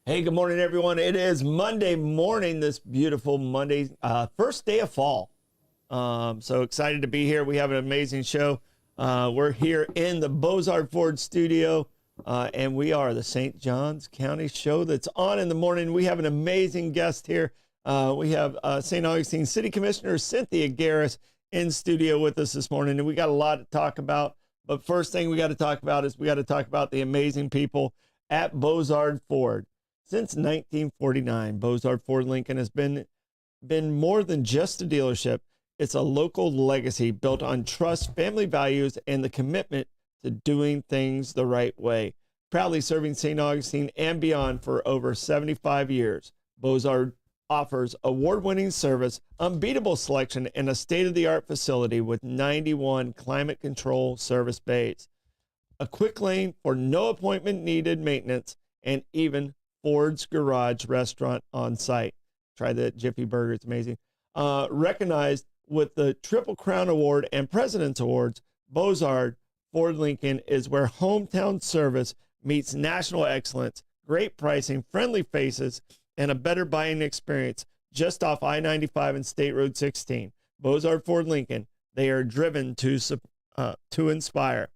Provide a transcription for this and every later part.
Hey, good morning, everyone. It is Monday morning, this beautiful Monday, first day of fall. So excited to be here. We have an amazing show. We're here in the Beaux-Arts Ford studio, and we are the St. Johns County show that's on in the morning. We have an amazing guest here. We have St. Augustine City Commissioner Cynthia Garris in studio with us this morning, and we got a lot to talk about. But first thing we got to talk about is we got to talk about the amazing people at Beaux-Arts Ford. Since 1949, Beaux-Arts Ford Lincoln has been more than just a dealership. It's a local legacy built on trust, family values, and the commitment to doing things the right way. Proudly serving St. Augustine and beyond for over 75 years, Beaux-Arts offers award-winning service, unbeatable selection, and a state-of-the-art facility with 91 climate control service bays, a quick lane for no appointment needed maintenance, and even Ford's Garage restaurant on site. Try the Jiffy Burger, it's amazing. Recognized with the Triple Crown Award and President's Awards, Beaux-Arts Ford Lincoln is where hometown service meets national excellence, great pricing, friendly faces, and a better buying experience just off I-95 and State Road 16. Beaux-Arts Ford Lincoln, they are driven to inspire.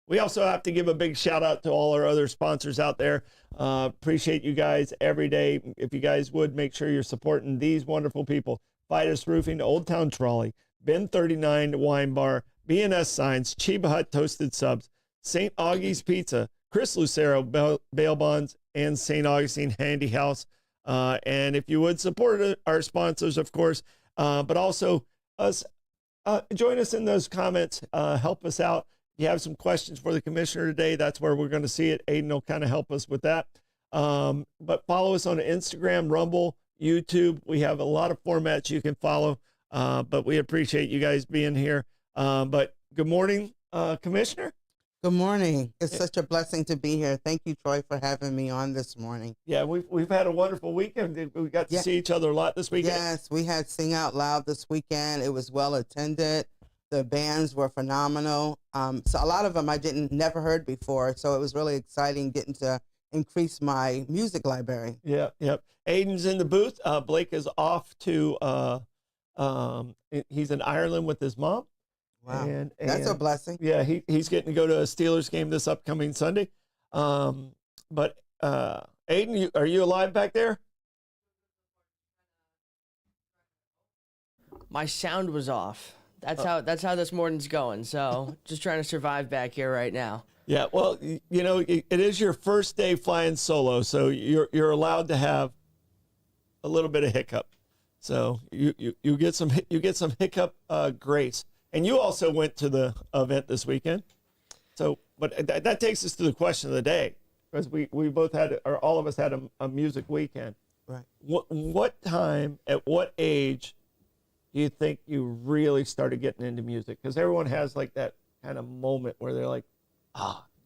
We also have to give a big shout out to all our other sponsors out there. Appreciate you guys every day. If you guys would, make sure you're supporting these wonderful people. Fidus Roofing, Old Town Trolley, Ben 39 Wine Bar, B&S Signs, Chiba Hut Toasted Subs, St. Augie's Pizza, Chris Lucero Bail Bonds, and St. Augustine Handy House. And if you would support our sponsors, of course, but also us, join us in those comments. Help us out. If you have some questions for the commissioner today, that's where we're going to see it. Aiden will kind of help us with that. But follow us on Instagram, Rumble, YouTube. We have a lot of formats you can follow, but we appreciate you guys being here. But good morning, Commissioner. Good morning. It's such a blessing to be here. Thank you, Troy, for having me on this morning. Yeah, we've had a wonderful weekend. We got to see each other a lot this weekend. Yes, we had Sing Out Loud this weekend. It was well attended. The bands were phenomenal. So a lot of them I never heard before. So it was really exciting getting to increase my music library. Yeah, yep. Aiden's in the booth. Blake is off to, he's in Ireland with his mom. Wow, that's a blessing. Yeah, he's getting to go to a Steelers game this upcoming Sunday. But Aiden, are you alive back there? My sound was off. That's how this morning's going. So just trying to survive back here right now. Yeah, well, you know, it is your first day flying solo, so you're allowed to have a little bit of hiccup. So you get some hiccup grace. And you also went to the event this weekend. So, but that takes us to the question of the day, because we both had, or all of us had a music weekend. Right. What time, at what age do you think you really started getting into music? Because everyone has like that kind of moment where they're like,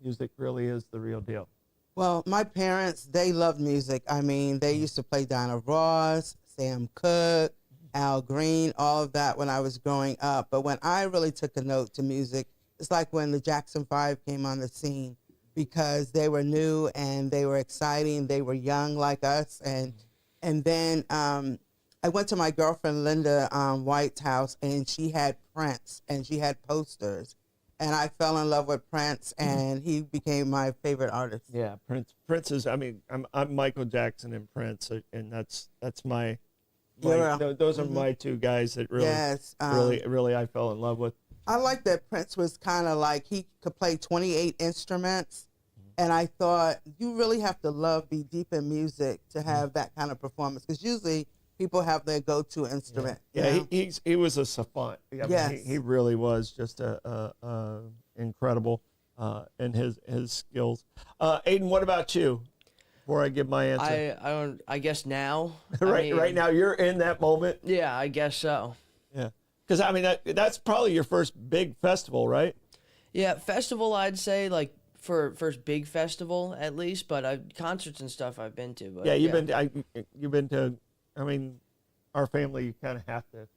music really is the real deal. Well, my parents, they loved music. I mean, they used to play Dinah Ross, Sam Cooke, Al Green, all of that when I was growing up. But when I really took a note to music, it's like when the Jackson 5 came on the scene, because they were new and they were exciting. They were young like us. And then I went to my girlfriend Linda White's house, and she had Prince, and she had posters. And I fell in love with Prince, and he became my favorite artist. Yeah, Prince is, I mean, I'm Michael Jackson and Prince, and that's my those are my two guys that really, really I fell in love with. I like that Prince was kind of like, he could play 28 instruments. And I thought, you really have to be deep in music to have that kind of performance. Because usually people have their go-to instrument. Yeah, he was a savant. I yes. mean, he really was just incredible in his skills. Aiden, what about you? Before I give my answer, I guess now. Right now, you're in that moment. Yeah, I guess so. Yeah, because I mean that's probably your first big festival, right? Yeah, festival. I'd say like for first big festival at least, but concerts and stuff I've been to. But yeah, you've been to. I mean, our family, you kind of have to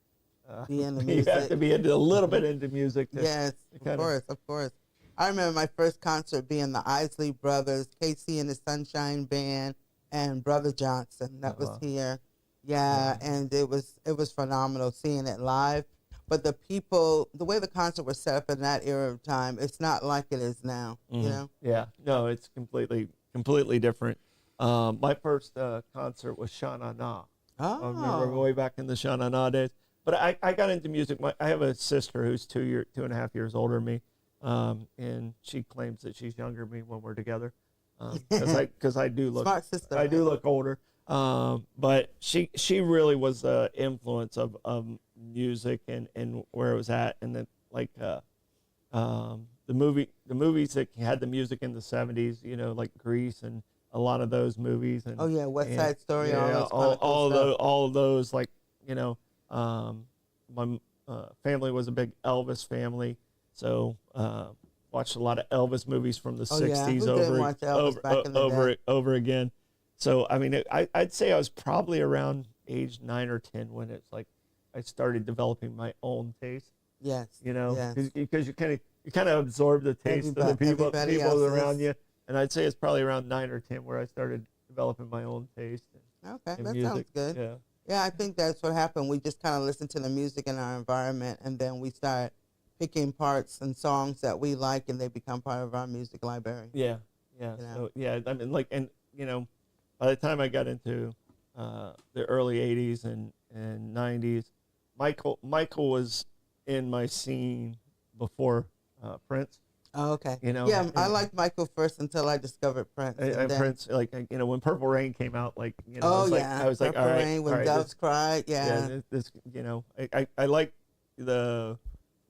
be into music. You have to be into a little bit into music. Yes, of course. I remember my first concert being the Isley Brothers, Casey and the Sunshine Band, and Brother Johnson. That was here. Yeah, and it was phenomenal seeing it live. But the people, the way the concert was set up in that era of time, it's not like it is now. You know? Yeah, no, it's completely different. My first concert was Sha Na Na. I remember way back in the Sha Na Na days. But I got into music. I have a sister who's 2.5 years older than me, and she claims that she's younger than me when we're together. Because I do look Smart sister. I do look older. But she really was the influence of music and where it was at, and then like the movies that had the music in the 70s, you know, like Grease and a lot of those movies. And West Side Story. Yeah, all of those, like, you know, my family was a big Elvis family, so watched a lot of Elvis movies from the 60s over again. So I mean, I'd say I was probably around age 9 or 10 when it's like I started developing my own taste. Yes. You know, yes. because you kind of absorb the taste of the people around you. And I'd say it's probably around 9 or 10 where I started developing my own taste. Okay, in that music. sounds good. Yeah. Yeah, I think that's what happened. We just kind of listened to the music in our environment, and then we start picking parts and songs that we like, and they become part of our music library. Yeah, yeah. You know? So yeah, I mean, like, and you know, by the time I got into the early '80s and '90s, Michael was in my scene before Prince. Oh, okay. You know, yeah, I liked Michael first until I discovered Prince. And Prince, like, you know, when Purple Rain came out, like, you know, I was like, Purple all right, Rain, when all right, Doves Cried, yeah. this, you know, I like the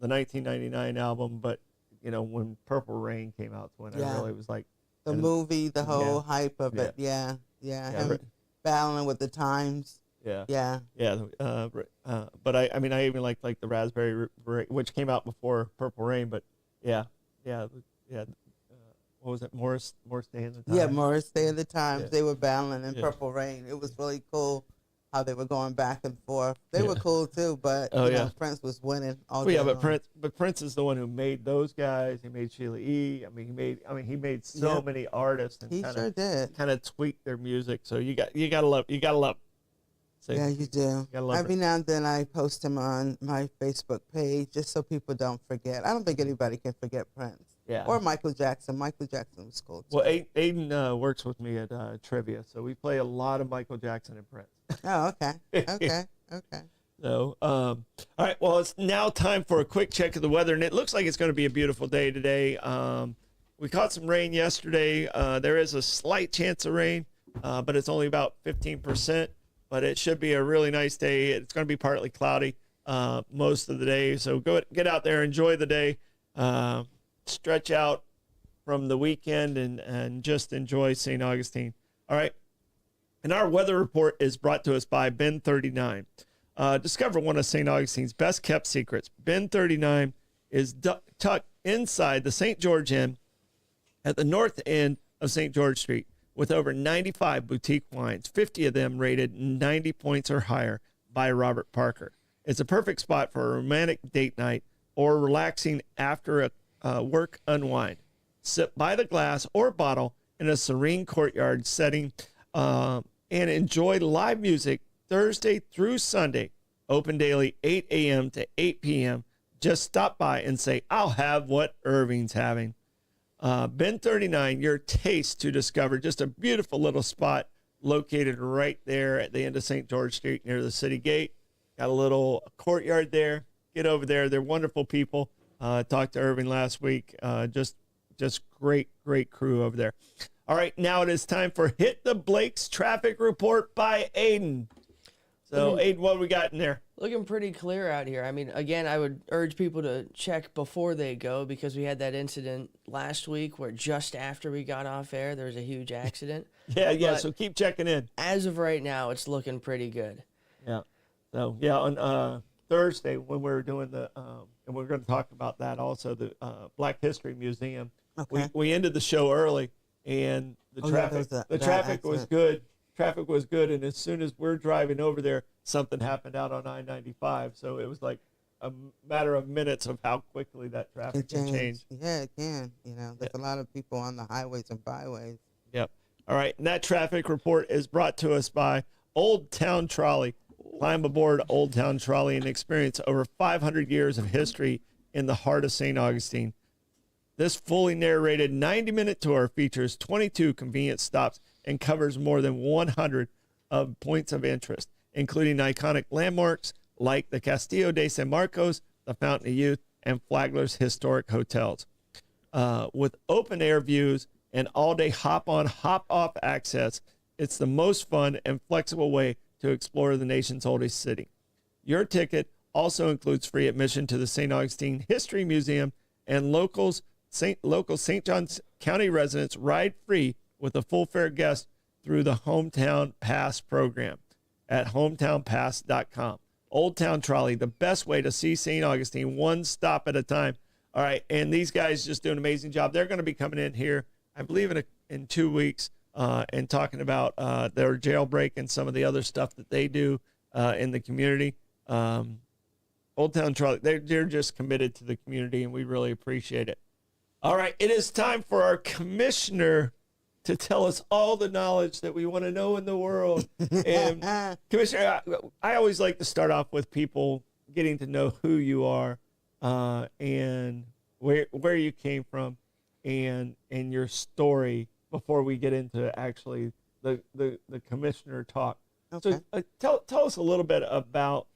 1999 album, but you know, when Purple Rain came out, when I really was like the movie, the whole hype of it, him battling with the times. Yeah. But I mean, I even liked like the Raspberry, which came out before Purple Rain, but yeah. What was it? Morris Day and the Times. Yeah, Morris Day and the Times. Yeah. They were battling in Purple Rain. It was really cool how they were going back and forth. They were cool too, but you know, Prince was winning all day long. But Prince is the one who made those guys. He made Sheila E. I mean, he made so many artists, and he sure did. Kind of tweaked their music. So you gotta love. So yeah, you do. Every now and then I post him on my Facebook page just so people don't forget. I don't think anybody can forget Prince. Yeah. Or Michael Jackson. Michael Jackson was cool too. Well, Aiden works with me at Trivia, so we play a lot of Michael Jackson and Prince. Oh, okay. Okay. So, all right. Well, it's now time for a quick check of the weather, and it looks like it's going to be a beautiful day today. We caught some rain yesterday. There is a slight chance of rain, but it's only about 15%. But it should be a really nice day. It's going to be partly cloudy most of the day. So get out there, enjoy the day, stretch out from the weekend, and just enjoy St. Augustine. All right. And our weather report is brought to us by Ben 39. Discover one of St. Augustine's best kept secrets. Ben 39 is tucked inside the St. George Inn at the north end of St. George Street, with over 95 boutique wines, 50 of them rated 90 points or higher by Robert Parker. It's a perfect spot for a romantic date night or relaxing after a work unwind. Sit by the glass or bottle in a serene courtyard setting and enjoy live music Thursday through Sunday. Open daily 8 a.m. to 8 p.m. Just stop by and say, I'll have what Irving's having. Ben 39, your taste to discover. Just a beautiful little spot located right there at the end of St. George Street near the city gate. Got a little courtyard there. Get over there. They're wonderful people. Talked to Irving last week. Just great crew over there. All right, now it is time for Hit the Blake's Traffic Report by Aiden. So, Aiden, what we got in there? Looking pretty clear out here. I mean, again, I would urge people to check before they go, because we had that incident last week where just after we got off air, there was a huge accident. Yeah, so keep checking in. As of right now, it's looking pretty good. Yeah. So, yeah, on Thursday when we were doing the, and we're going to talk about that also, the Black History Museum, we ended the show early, and the traffic was good. Traffic was good, and as soon as we're driving over there, something happened out on I-95. So it was like a matter of minutes of how quickly that traffic can change. Yeah, it can. There's a lot of people on the highways and byways. Yep. All right. And that traffic report is brought to us by Old Town Trolley. Climb aboard Old Town Trolley and experience over 500 years of history in the heart of St. Augustine. This fully narrated 90-minute tour features 22 convenient stops and covers more than 100 of points of interest, including iconic landmarks like the Castillo de San Marcos, the Fountain of Youth, and Flagler's historic hotels. With open-air views and all-day hop-on, hop-off access, it's the most fun and flexible way to explore the nation's oldest city. Your ticket also includes free admission to the St. Augustine History Museum, and local St. Johns County residents ride free with a full fare guest through the Hometown Pass program at hometownpass.com. Old Town Trolley, the best way to see St. Augustine, one stop at a time. All right, and these guys just do an amazing job. They're going to be coming in here, I believe, in 2 weeks and talking about their jailbreak and some of the other stuff that they do in the community. Old Town Trolley, they're just committed to the community, and we really appreciate it. All right, it is time for our commissioner to tell us all the knowledge that we want to know in the world. And Commissioner, I always like to start off with people getting to know who you are and where you came from and your story before we get into actually the commissioner talk. Okay. So tell us a little bit about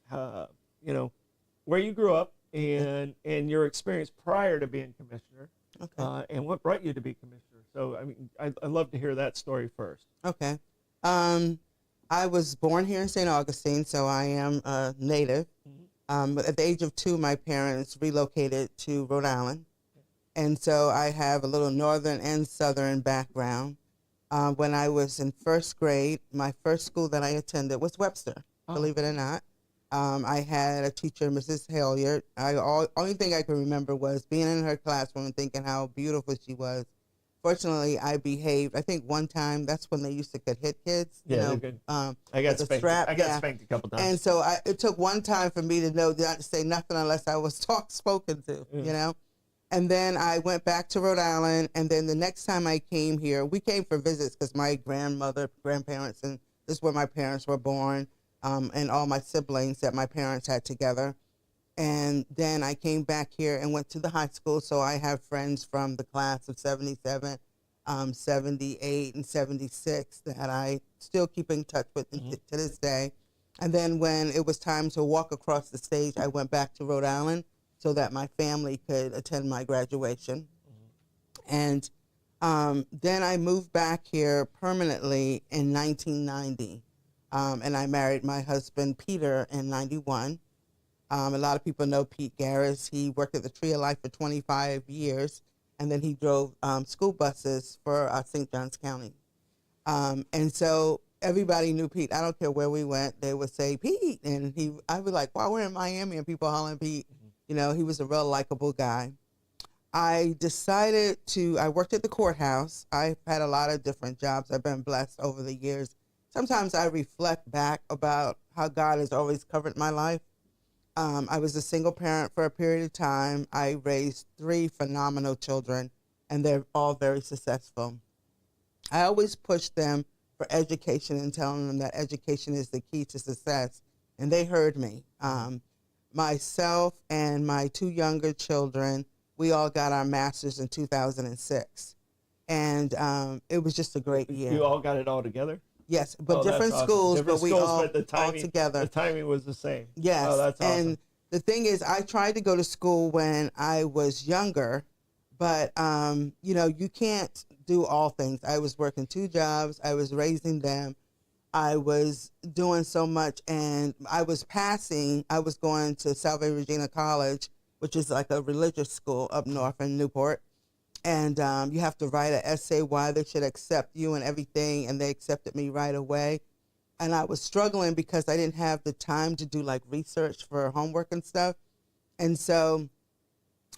where you grew up and your experience prior to being commissioner. Okay. And what brought you to be commissioner. So, I mean, I'd love to hear that story first. Okay. I was born here in St. Augustine, so I am a native. But at the age of 2, my parents relocated to Rhode Island. And so I have a little northern and southern background. When I was in first grade, my first school that I attended was Webster, believe it or not. I had a teacher, Mrs. Hilliard. Only thing I can remember was being in her classroom and thinking how beautiful she was. Fortunately, I behaved. I think one time that's when they used to could hit kids. Yeah, good. I got spanked. I got spanked a couple times. And so it took one time for me to know not to say nothing unless I was spoken to, And then I went back to Rhode Island. And then the next time I came here, we came for visits because my grandparents, and this is where my parents were born, and all my siblings that my parents had together. And then I came back here and went to the high school. So I have friends from the class of 77, 78, and 76 that I still keep in touch with to this day. And then when it was time to walk across the stage, I went back to Rhode Island so that my family could attend my graduation. And then I moved back here permanently in 1990. And I married my husband, Peter, in 91. A lot of people know Pete Garris. He worked at the Tree of Life for 25 years, and then he drove school buses for St. Johns County. And so everybody knew Pete. I don't care where we went. They would say, Pete. And I was like, wow, we're in Miami, and people hollering Pete. He was a real likable guy. I worked at the courthouse. I've had a lot of different jobs. I've been blessed over the years. Sometimes I reflect back about how God has always covered my life. I was a single parent for a period of time. I raised 3 phenomenal children, and they're all very successful. I always push them for education and telling them that education is the key to success, and they heard me. Myself and my 2 younger children, we all got our master's in 2006, and it was just a great year. You all got it all together? Yes, but different schools, different but we schools, all together. The timing was the same. Yes. Oh, that's awesome. And the thing is, I tried to go to school when I was younger, but, you can't do all things. I was working 2 jobs. I was raising them. I was doing so much, and I was going to Salve Regina College, which is like a religious school up north in Newport. And you have to write an essay why they should accept you and everything, and they accepted me right away. And I was struggling because I didn't have the time to do like research for homework and stuff. And so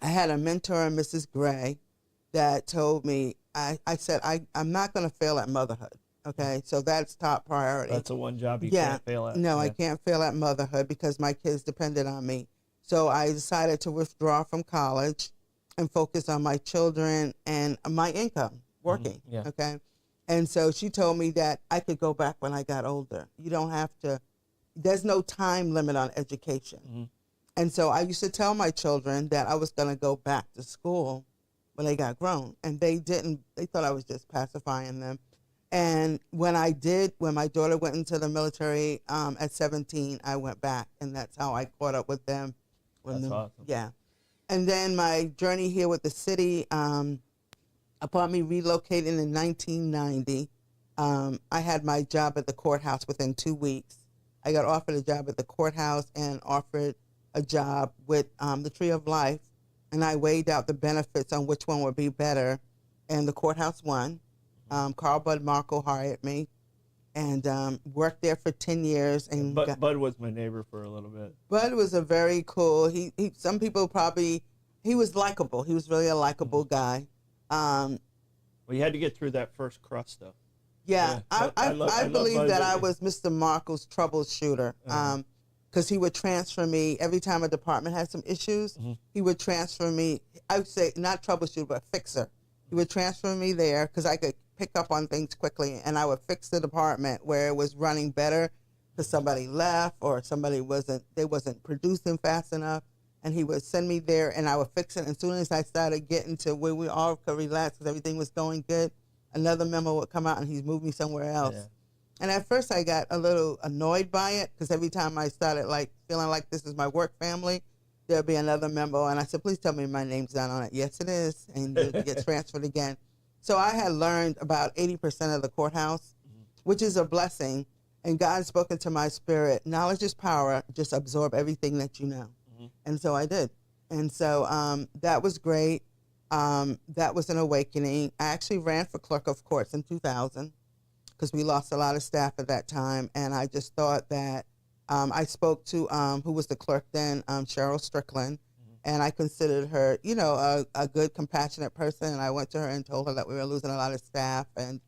I had a mentor, Mrs. Gray, that told me, I said, I'm not going to fail at motherhood. Okay, so that's top priority. That's the one job you can't fail at. No, I can't fail at motherhood because my kids depended on me. So I decided to withdraw from college and focus on my children and my income working. Yeah. Okay. And so she told me that I could go back when I got older. You don't have to, there's no time limit on education. And so I used to tell my children that I was going to go back to school when they got grown. And they didn't, they thought I was just pacifying them. And when I did, when my daughter went into the military at 17, I went back. And that's how I caught up with them. That's awesome. Yeah. And then my journey here with the city, upon me relocating in 1990, I had my job at the courthouse within 2 weeks. I got offered a job at the courthouse and offered a job with the Tree of Life, and I weighed out the benefits on which one would be better, and the courthouse won. Carl Bud Marco hired me, and worked there for 10 years. And Bud was my neighbor for a little bit. Bud was a very cool, he some people probably, he was likable. He was really a likable guy. Well, you had to get through that first crust, though. Yeah, I believe that I was Mr. Marco's troubleshooter, because he would transfer me every time a department had some issues. He would transfer me. I would say not troubleshooter, but fixer. He would transfer me there because I could pick up on things quickly, and I would fix the department where it was running better because somebody left or somebody wasn't producing fast enough. And he would send me there, and I would fix it. And as soon as I started getting to where we all could relax because everything was going good, another member would come out, and he'd move me somewhere else. Yeah. And at first, I got a little annoyed by it because every time I started feeling like this is my work family, there'd be another member, and I said, "Please tell me my name's not on it." "Yes, it is," and you get transferred again. So I had learned about 80% of the courthouse, which is a blessing. And God spoke into my spirit. Knowledge is power. Just absorb everything that you know. And so I did. And so that was great. That was an awakening. I actually ran for clerk of courts in 2000 because we lost a lot of staff at that time. And I just thought that I spoke to who was the clerk then, Cheryl Strickland, and I considered her, a good, compassionate person. And I went to her and told her that we were losing a lot of staff. And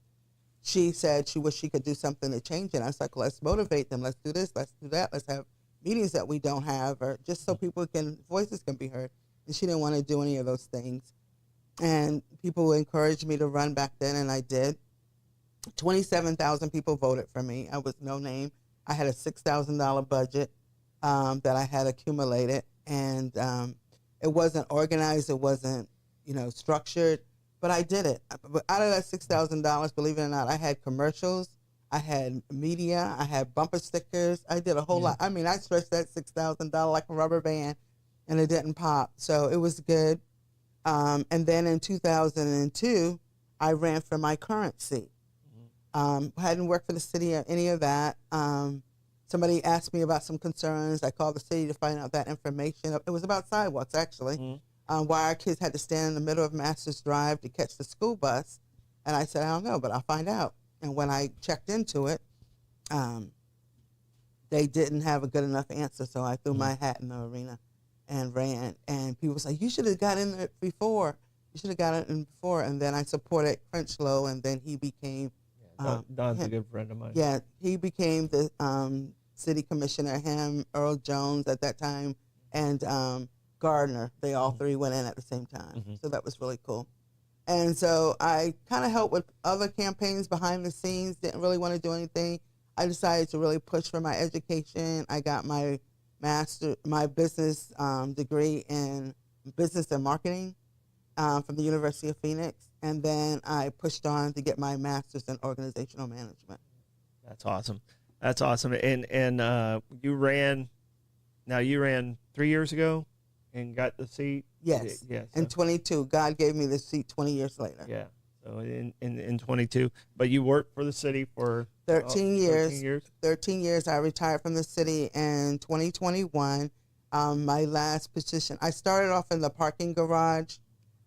she said she wished she could do something to change it. I was like, let's motivate them. Let's do this. Let's do that. Let's have meetings that we don't have, or just so voices can be heard. And she didn't want to do any of those things. And people encouraged me to run back then, and I did. 27,000 people voted for me. I was no name. I had a $6,000 budget that I had accumulated, and it wasn't organized. It wasn't, structured, but I did it. But out of that $6,000, believe it or not, I had commercials. I had media. I had bumper stickers. I did a whole lot. I mean, I stretched that $6,000 like a rubber band, and it didn't pop. So it was good. And then in 2002, I ran for my current seat. Hadn't worked for the city or any of that. Somebody asked me about some concerns. I called the city to find out that information. It was about sidewalks, actually. Why our kids had to stand in the middle of Masters Drive to catch the school bus. And I said, I don't know, but I'll find out. And when I checked into it, they didn't have a good enough answer. So I threw my hat in the arena and ran. And people was like, you should have got in it before. You should have got it in before. And then I supported Crenslow, and then he became... Don's a good friend of mine. Yeah, he became the city commissioner, him, Earl Jones at that time, and Gardner. They all three went in at the same time. So that was really cool. And so I kind of helped with other campaigns behind the scenes, didn't really want to do anything. I decided to really push for my education. I got my business degree in business and marketing from the University of Phoenix. And then I pushed on to get my master's in organizational management. That's awesome. That's awesome. And you ran 3 years ago and got the seat? Yes. Yeah, in 22. God gave me the seat 20 years later. Yeah. So in 22. But you worked for the city for 13 years. 13 years. I retired from the city in 2021. My last position, I started off in the parking garage,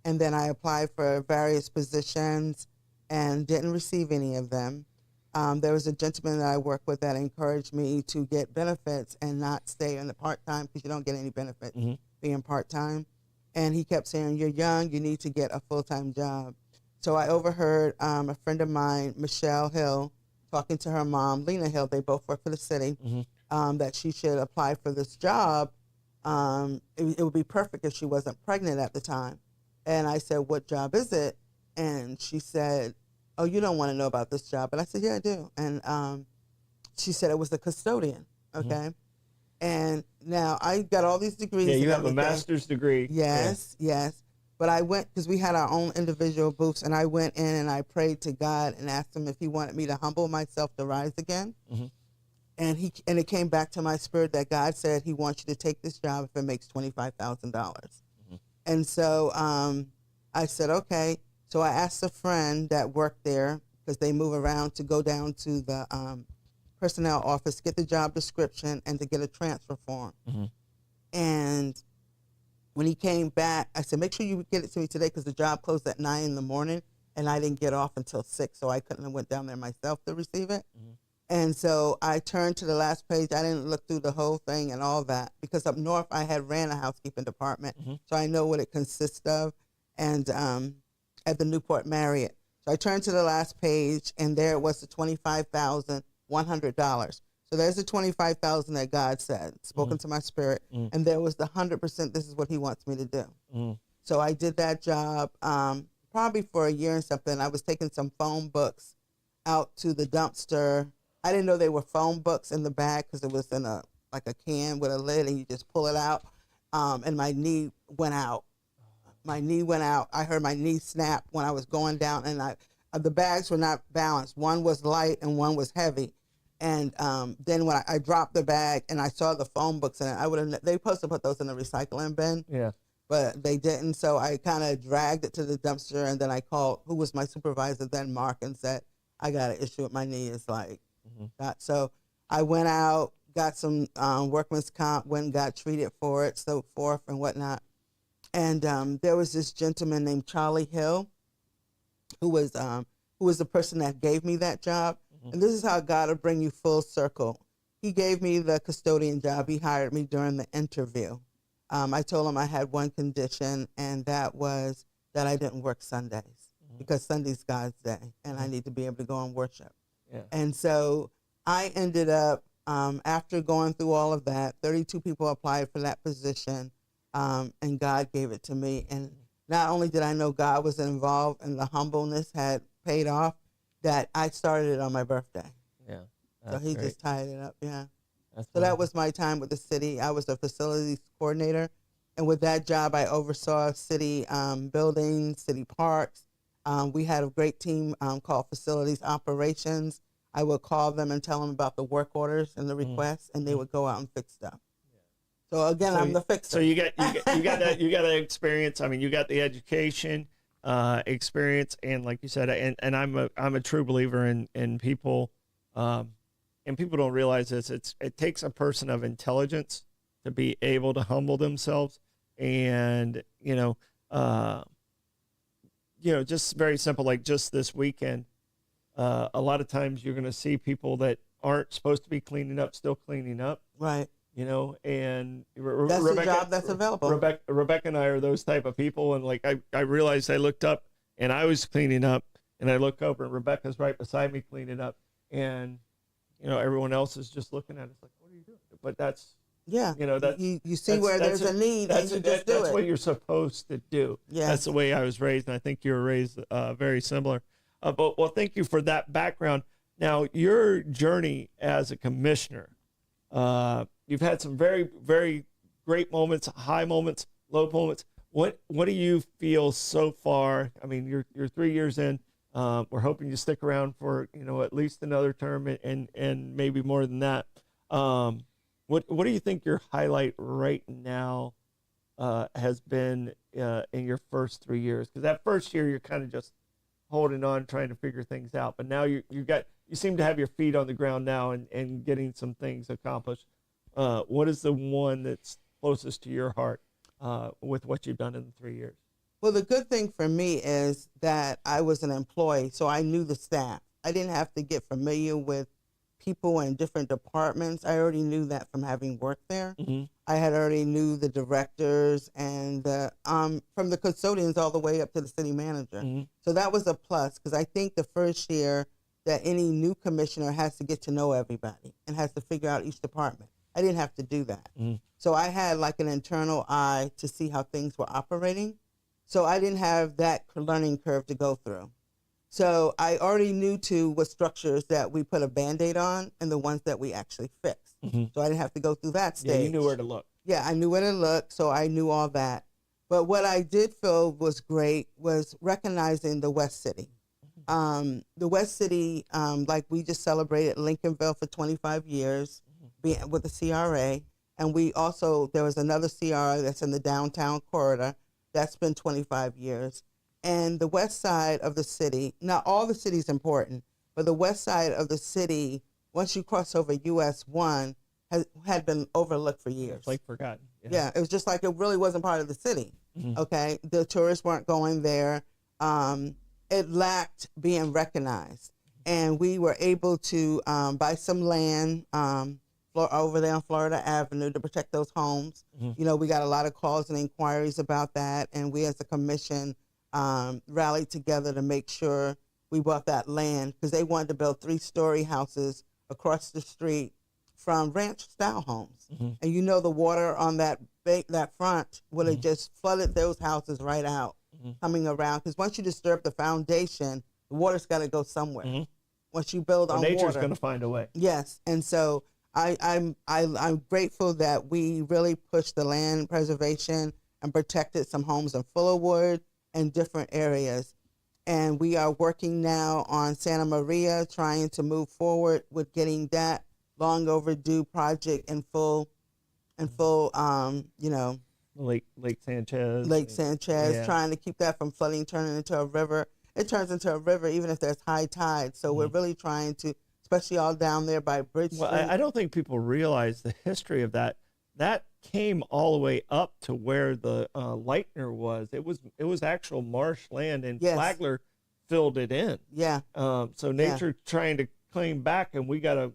and then I applied for various positions and didn't receive any of them. There was a gentleman that I worked with that encouraged me to get benefits and not stay in the part-time because you don't get any benefits being part-time. And he kept saying, you're young, you need to get a full-time job. So I overheard a friend of mine, Michelle Hill, talking to her mom, Lena Hill, they both work for the city, that she should apply for this job it would be perfect if she wasn't pregnant at the time. And I said, what job is it? And she said, oh, you don't want to know about this job. And I said, yeah, I do. And she said it was the custodian. Okay. And now I got all these degrees. Yeah, you and have a everything. master's degree. Yes, yes. But I went, because we had our own individual booths, and I went in and I prayed to God and asked him if he wanted me to humble myself to rise again. And it came back to my spirit that God said he wants you to take this job if it makes $25,000. And so I said, okay. So I asked a friend that worked there, because they move around, to go down to the personnel office, get the job description, and to get a transfer form. And when he came back, I said, make sure you get it to me today, because the job closed at 9 in the morning, and I didn't get off until 6, so I couldn't have went down there myself to receive it. And so I turned to the last page. I didn't look through the whole thing and all that, because up north I had ran a housekeeping department, so I know what it consists of, and at the Newport Marriott. So I turned to the last page, and there it was, the $25,100. So there's the $25,000 that God said, spoken to my spirit, and there was the 100%. This is what he wants me to do. So I did that job probably for a year and something. I was taking some phone books out to the dumpster. I didn't know they were phone books in the bag, because it was in a can with a lid, and you just pull it out. And my knee went out. My knee went out. I heard my knee snap when I was going down, and the bags were not balanced. One was light and one was heavy. And then when I dropped the bag and I saw the phone books in it, they were supposed to put those in the recycling bin. Yeah. But they didn't. So I kind of dragged it to the dumpster, and then I called, who was my supervisor then, Mark, and said, I got an issue with my knee. It's like that. So I went out, got some workman's comp, went and got treated for it, so forth and whatnot. And there was this gentleman named Charlie Hill, who was the person that gave me that job. And this is how God will bring you full circle. He gave me the custodian job. He hired me during the interview. I told him I had one condition, and that was that I didn't work Sundays, because Sunday's God's day, and I need to be able to go and worship. Yeah. And so I ended up, after going through all of that, 32 people applied for that position, and God gave it to me. And not only did I know God was involved and the humbleness had paid off, that I started it on my birthday. Yeah. So he just tied it up, yeah. So that was my time with the city. I was a facilities coordinator. And with that job, I oversaw city buildings, city parks. We had a great team called Facilities Operations. I would call them and tell them about the work orders and the requests, and they would go out and fix stuff. So again, I'm the fixer. So you got that experience. I mean, you got the education experience, and like you said, and I'm a true believer in people, and people don't realize this. It takes a person of intelligence to be able to humble themselves, and just very simple, like just this weekend, a lot of times you're going to see people that aren't supposed to be cleaning up still cleaning up, right? And that's the job that's available. Rebecca and I are those type of people. And like, I realized I looked up and I was cleaning up, and I look over and Rebecca's right beside me cleaning up. And, everyone else is just looking at us like, what are you doing? But that's, that's, you see where there's a need and you just do it. That's what you're supposed to do. Yes. That's the way I was raised. And I think you were raised very similar. Well, thank you for that background. Now, your journey as a commissioner, you've had some very, very great moments, high moments, low moments. What do you feel so far? I mean, you're 3 years in. We're hoping you stick around for at least another term and maybe more than that. What do you think your highlight right now has been in your first 3 years? Because that first year you're kind of just holding on, trying to figure things out. But now you seem to have your feet on the ground now and getting some things accomplished. What is the one that's closest to your heart with what you've done in the 3 years? Well, the good thing for me is that I was an employee, so I knew the staff. I didn't have to get familiar with people in different departments. I already knew that from having worked there. Mm-hmm. I had already knew the directors and from the custodians all the way up to the city manager. Mm-hmm. So that was a plus, because I think the first year that any new commissioner has to get to know everybody and has to figure out each department. I didn't have to do that. So I had like an internal eye to see how things were operating. So I didn't have that learning curve to go through. So I already knew what structures that we put a Band-Aid on and the ones that we actually fixed. So I didn't have to go through that stage. Yeah, you knew where to look. Yeah, I knew where to look, so I knew all that. But what I did feel was great was recognizing the West City. The West City, like we just celebrated Lincolnville for 25 years with the CRA. And there was another CRA that's in the downtown corridor. That's been 25 years. And the west side of the city, now all the city's important, but the west side of the city, once you cross over US 1, had been overlooked for years. It's like forgotten. Yeah, it was just like it really wasn't part of the city. Okay, the tourists weren't going there. It lacked being recognized. And we were able to buy some land over there on Florida Avenue to protect those homes. You know, we got a lot of calls and inquiries about that. And we as a commission rallied together to make sure we bought that land because they wanted to build 3-story houses across the street from ranch-style homes. And you know the water on that front would have just flooded those houses right out coming around. Because once you disturb the foundation, the water's got to go somewhere. Once you build on nature's water, going to find a way. Yes, and so I'm grateful that we really pushed the land preservation and protected some homes in Fullerwood and different areas. And we are working now on Santa Maria, trying to move forward with getting that long overdue project in full, you know, Lake Sanchez. Yeah. Trying to keep that from flooding, turning into a river. It turns into a river even if there's high tide. So we're really trying to, especially all down there by Bridge Street. Well, I don't think people realize the history of that. That came all the way up to where the Lightner was. It was actual marshland, and Flagler filled it in. Yeah. So nature trying to claim back, and we gotta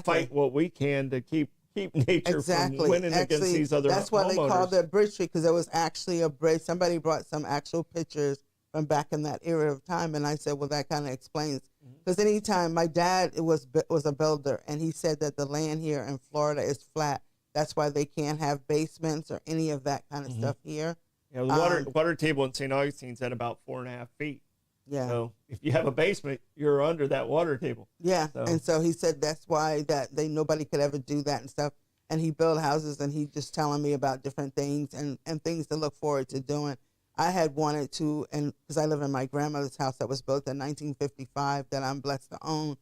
fight what we can to keep nature from winning against these other That's why homeowners. they called it Bridge Street, because there was actually a bridge. Somebody brought some actual pictures from back in that era of time, and I said, well, that kind of explains. Because anytime my dad was a builder, and he said that the land here in Florida is flat. That's why they can't have basements or any of that kind of stuff here. Yeah, the water table in St. Augustine's at about 4.5 feet. Yeah. So if you have a basement, you're under that water table. Yeah. So. And so he said that's why nobody could ever do that and stuff. And he built houses, and he just telling me about different things and things to look forward to doing. I had wanted to, and because I live in my grandmother's house that was built in 1955 that I'm blessed to own,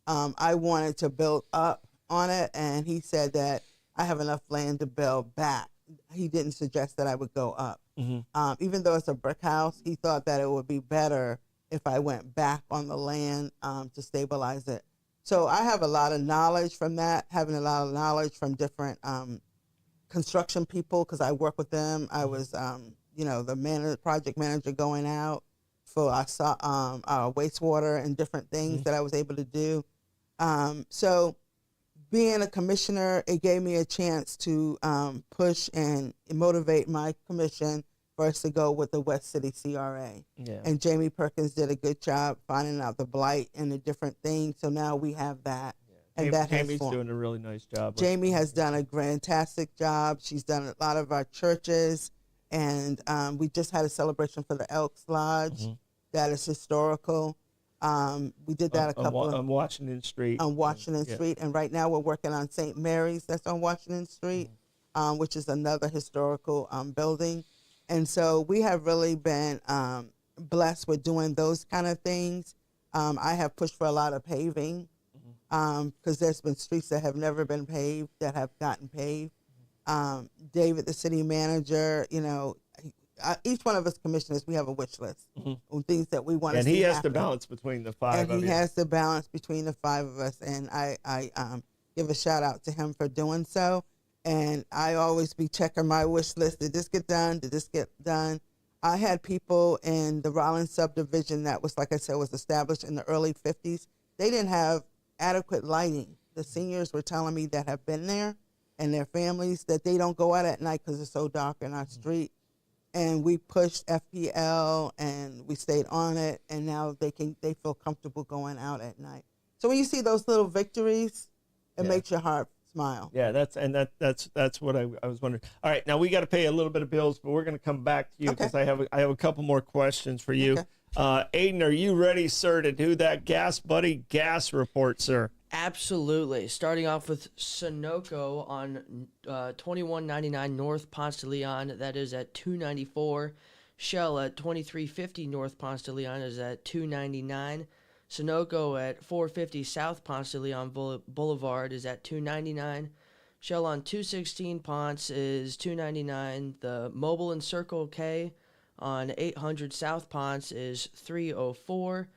I wanted to build up on it, and he said that I have enough land to build back. He didn't suggest that I would go up. Even though it's a brick house, he thought that it would be better if I went back on the land to stabilize it. So I have a lot of knowledge from that, having a lot of knowledge from different construction people because I work with them. I was, the project manager going out for our wastewater and different things that I was able to do. So being a commissioner, it gave me a chance to push and motivate my commission for us to go with the West City CRA. Yeah. And Jamie Perkins did a good job finding out the blight and the different things. So now we have that. Yeah. And Jamie's doing a really nice job. Jamie has done a fantastic job. She's done a lot of our churches. And we just had a celebration for the Elks Lodge. That is historical. We did that on Washington Street. On Washington Street. And right now we're working on St. Mary's. That's on Washington Street, which is another historical building. And so we have really been blessed with doing those kind of things. I have pushed for a lot of paving because there's been streets that have never been paved that have gotten paved. David, the city manager, each one of us commissioners, we have a wish list on things that we want to see. And he has happen. to balance between the five of you. And he has to balance between the five of us. And I give a shout out to him for doing so. And I always be checking my wish list. Did this get done? Did this get done? I had people in the Rollins subdivision that was, like I said, was established in the early 50s. They didn't have adequate lighting. The seniors were telling me that have been there and their families that they don't go out at night because it's so dark in our street. And we pushed FPL and we stayed on it. And now they feel comfortable going out at night. So when you see those little victories, it makes your heart smile. Yeah, that's what I was wondering. All right, now we got to pay a little bit of bills, but we're going to come back to you because I have a couple more questions for you. Okay. Aiden, are you ready, sir, to do that Gas Buddy gas report, sir? Absolutely. Starting off with Sunoco on 2199 North Ponce de Leon, that is at 294. Shell at 2350 North Ponce de Leon is at 299. Sunoco at 450 South Ponce de Leon Boulevard is at 299. Shell on 216 Ponce is 299. The Mobile and Circle K on 800 South Ponce is 304.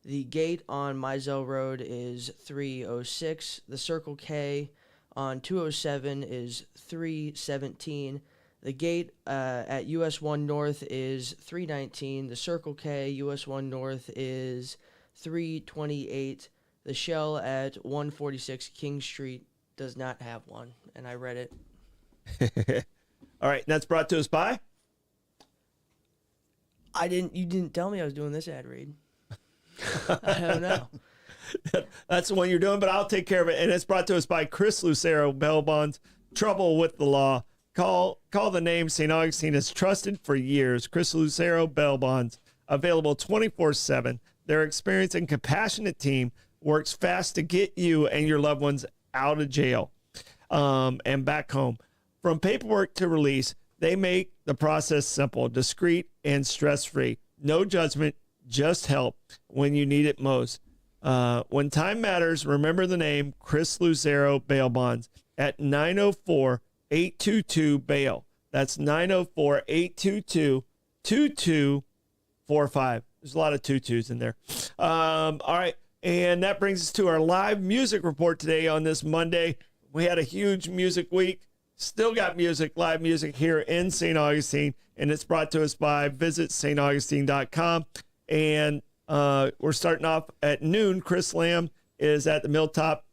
The Gate on Mizell Road is 306. The Circle K on 207 is 317. The Gate at US 1 North is 319. The Circle K US 1 North is 328. The Shell at 146 King Street does not have one, and I read it. All right, and that's brought to us by? You didn't tell me I was doing this ad read. I don't know. That's the one you're doing, but I'll take care of it. And it's brought to us by Chris Lucero, Bail Bonds. Trouble with the law. Call the name. St. Augustine has trusted for years. Chris Lucero, Bail Bonds. Available 24/7. Their experienced and compassionate team works fast to get you and your loved ones out of jail and back home. From paperwork to release, they make the process simple, discreet, and stress-free. No judgment, just help when you need it most. When time matters, remember the name Chris Lucero Bail Bonds at 904-822-BAIL. That's 904-822-2245. There's a lot of tutus in there. All right, and that brings us to our live music report today on this Monday. We had a huge music week. Still got music, live music here in St. Augustine, and it's brought to us by visitstaugustine.com. And we're starting off at noon. Chris Lamb is at the Milltop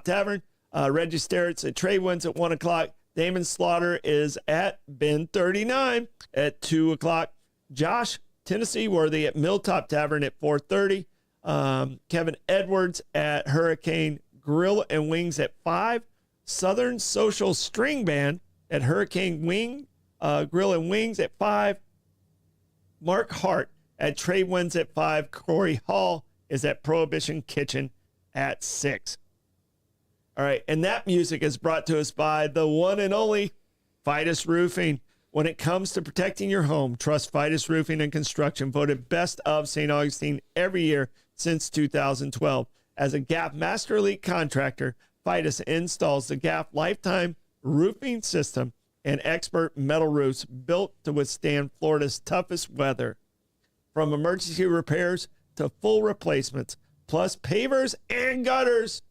Tavern. Reggie Sterrett's at Trade Winds at 1 o'clock. Damon Slaughter is at Bin 39 at 2 o'clock. Josh Tennessee Worthy at Milltop Tavern at 4:30. Kevin Edwards at Hurricane Grill and Wings at 5. Southern Social String Band at Hurricane Grill and Wings at 5. Mark Hart at Trade Winds at 5. Corey Hall is at Prohibition Kitchen at 6. All right, and that music is brought to us by the one and only Fidus Roofing. When it comes to protecting your home, trust Fidus Roofing and Construction, voted best of St. Augustine every year since 2012. As a GAF Master Elite contractor, Fidus installs the GAF Lifetime Roofing System and expert metal roofs built to withstand Florida's toughest weather. From emergency repairs to full replacements, plus pavers and gutters,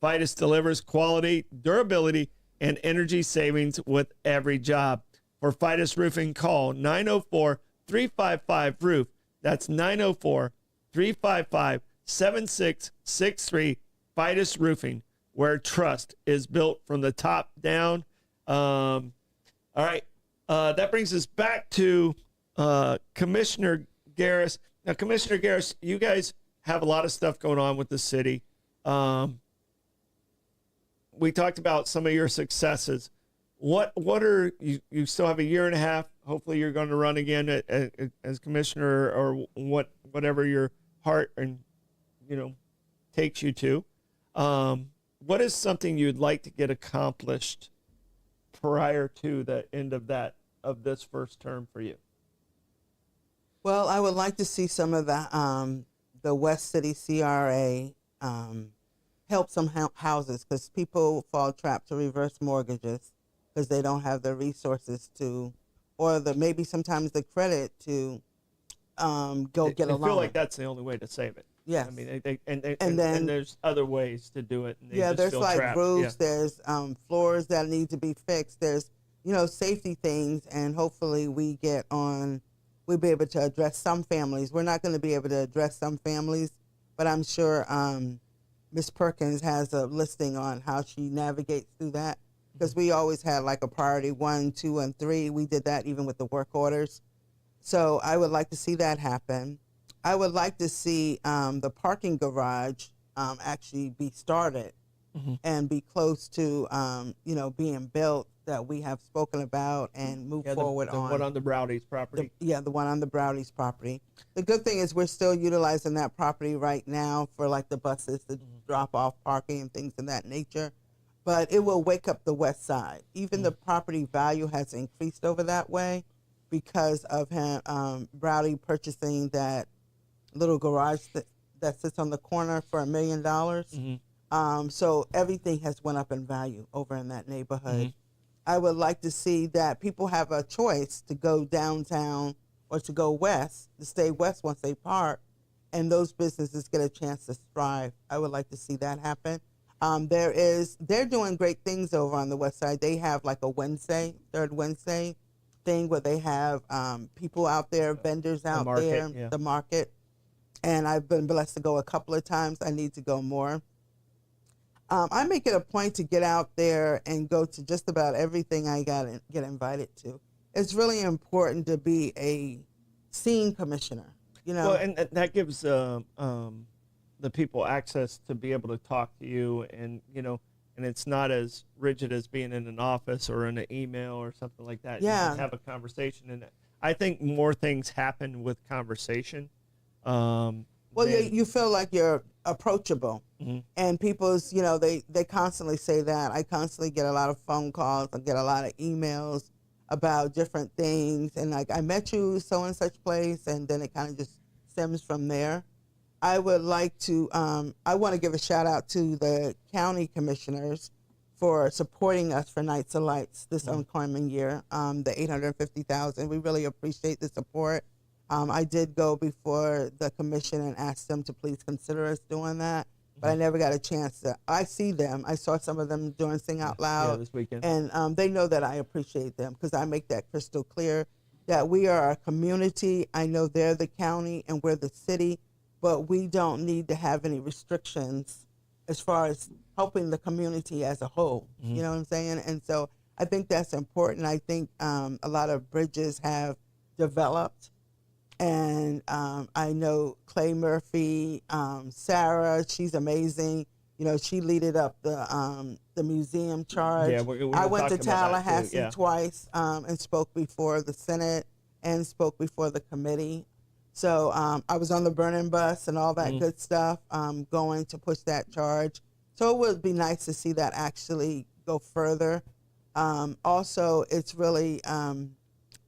Fidus delivers quality, durability, and energy savings with every job. For Fidus Roofing, call 904-355-ROOF. That's 904-355-7663. Fidus Roofing, where trust is built from the top down. All right. That brings us back to Commissioner Garris. Now, Commissioner Garris, you guys have a lot of stuff going on with the city. We talked about some of your successes. What are you still have a year and a half? Hopefully you're going to run again as commissioner or whatever your heart and takes you to. What is something you'd like to get accomplished prior to the end of this first term for you? Well, I would like to see some of the West City CRA help some houses, because people fall trapped to reverse mortgages because they don't have the resources to, or maybe sometimes the credit to go get a loan. I feel like that's the only way to save it. Yes. I mean, and there's other ways to do it. And there's like trapped. roofs, there's floors that need to be fixed. There's, safety things, and hopefully we'll be able to address some families. We're not going to be able to address some families, but I'm sure Ms. Perkins has a listing on how she navigates through that, because we always had like a priority 1, 2, and 3. We did that even with the work orders. So I would like to see that happen. I would like to see the parking garage actually be started and be close to, being built that we have spoken about and move forward the on. one on the Browdy's property. The one on the Browdy's property. The good thing is we're still utilizing that property right now for like the buses to drop off parking and things of that nature. But it will wake up the west side. Even the property value has increased over that way because of him, Browdy purchasing that little garage that sits on the corner for $1 million. So everything has went up in value over in that neighborhood. I would like to see that people have a choice to go downtown or to go west, to stay west once they park, and those businesses get a chance to thrive. I would like to see that happen. They're doing great things over on the west side. They have like a third Wednesday thing where they have people out there, vendors out there, the market. And I've been blessed to go a couple of times. I need to go more. I make it a point to get out there and go to just about everything I get invited to. It's really important to be a scene commissioner, Well, and that gives the people access to be able to talk to you, and and it's not as rigid as being in an office or in an email or something like that. Yeah. You can have a conversation, and I think more things happen with conversation. You feel like you're approachable, and people's, they constantly say that. I constantly get a lot of phone calls. I get a lot of emails about different things, and like, I met you so and such place, and then it kind of just stems from there. I would like to, I want to give a shout out to the county commissioners for supporting us for Nights of Lights this upcoming year, the $850,000. We really appreciate the support. I did go before the commission and asked them to please consider us doing that, but I never got a chance to. I see them. I saw some of them doing Sing Out Loud this weekend, and they know that I appreciate them because I make that crystal clear that we are a community. I know they're the county and we're the city, but we don't need to have any restrictions as far as helping the community as a whole. You know what I'm saying? And so I think that's important. I think a lot of bridges have developed. And I know Clay Murphy, Sarah, she's amazing. She leaded up the museum charge. Yeah, we I went to talking about that too, Tallahassee twice and spoke before the Senate and spoke before the committee. So I was on the burning bus and all that good stuff, going to push that charge. So it would be nice to see that actually go further. Also, it's really...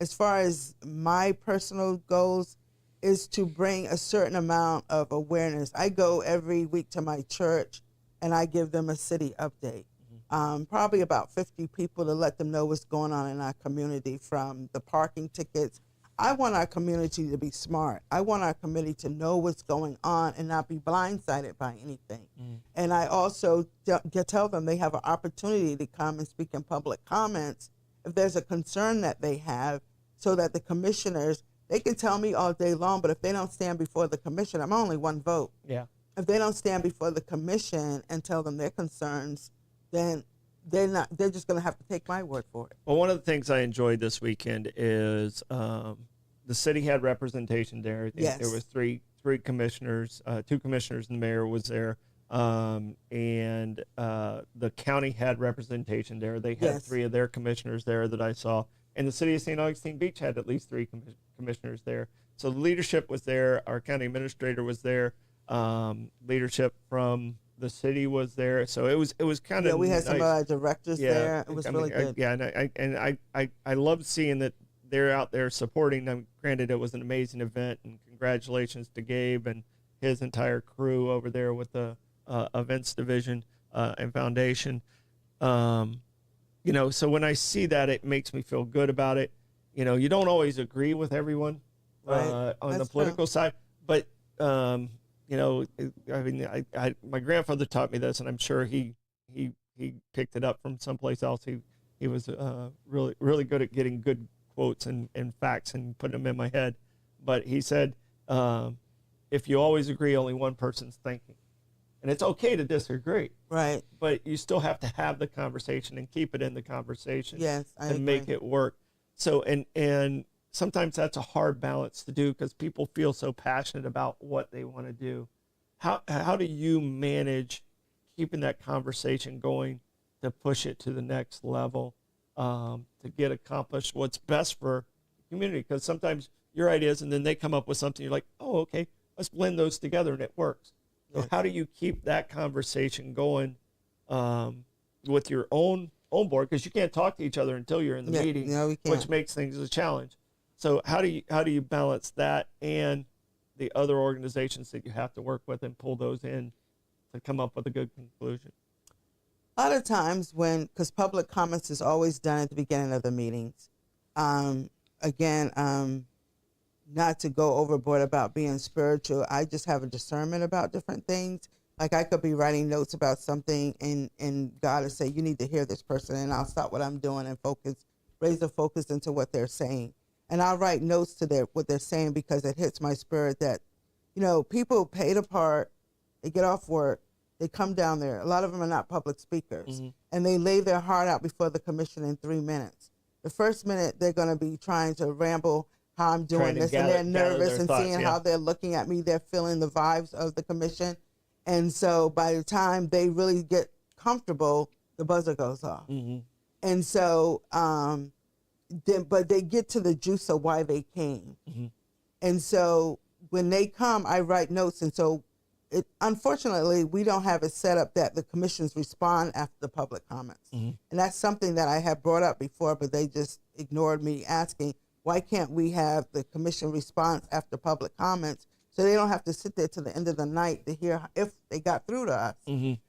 as far as my personal goals, is to bring a certain amount of awareness. I go every week to my church and I give them a city update. Probably about 50 people to let them know what's going on in our community, from the parking tickets. I want our community to be smart. I want our community to know what's going on and not be blindsided by anything. And I also tell them they have an opportunity to come and speak in public comments if there's a concern that they have, so that the commissioners, they can tell me all day long, but if they don't stand before the commission, I'm only one vote. Yeah. If they don't stand before the commission and tell them their concerns, then they're just going to have to take my word for it. Well, one of the things I enjoyed this weekend is the city had representation there. I think there was three commissioners, two commissioners, and the mayor was there. And the county had representation there. They had three of their commissioners there that I saw. And the city of St. Augustine Beach had at least three commissioners there. So the leadership was there. Our county administrator was there. Leadership from the city was there. So it was kind of we had nice. some of our directors there. It was really good. I love seeing that they're out there supporting them. Granted, it was an amazing event, and congratulations to Gabe and his entire crew over there with the events division and foundation. So when I see that, it makes me feel good about it. You don't always agree with everyone on the political side, but my grandfather taught me this, and I'm sure he picked it up from someplace else. He was really, really good at getting good quotes and facts and putting them in my head. But he said, if you always agree, only one person's thinking. And it's okay to disagree. Right. But you still have to have the conversation and keep it in the conversation. Yes, I agree. Make it work. So, and sometimes that's a hard balance to do because people feel so passionate about what they want to do. How do you manage keeping that conversation going to push it to the next level, to get accomplished what's best for the community. Because sometimes your ideas, and then they come up with something, you're like, oh, okay, let's blend those together, and it works. So how do you keep that conversation going with your own board? Because you can't talk to each other until you're in the meeting, no, we can't. which makes things a challenge. So how do you balance that and the other organizations that you have to work with and pull those in to come up with a good conclusion? A lot of times because public comments is always done at the beginning of the meetings. Not to go overboard about being spiritual, I just have a discernment about different things. Like I could be writing notes about something and God will say, you need to hear this person, and I'll stop what I'm doing and raise the focus into what they're saying. And I'll write notes to what they're saying because it hits my spirit that, people pay the part, they get off work, they come down there. A lot of them are not public speakers, and they lay their heart out before the commission in 3 minutes. The first minute, they're going to be trying to ramble how I'm doing this, and they're nervous and seeing how they're looking at me. They're feeling the vibes of the commission. And so by the time they really get comfortable, the buzzer goes off. And so, but they get to the juice of why they came. And so when they come, I write notes. And so unfortunately, we don't have it set up that the commissions respond after the public comments. And that's something that I have brought up before, but they just ignored me asking, why can't we have the commission response after public comments so they don't have to sit there to the end of the night to hear if they got through to us?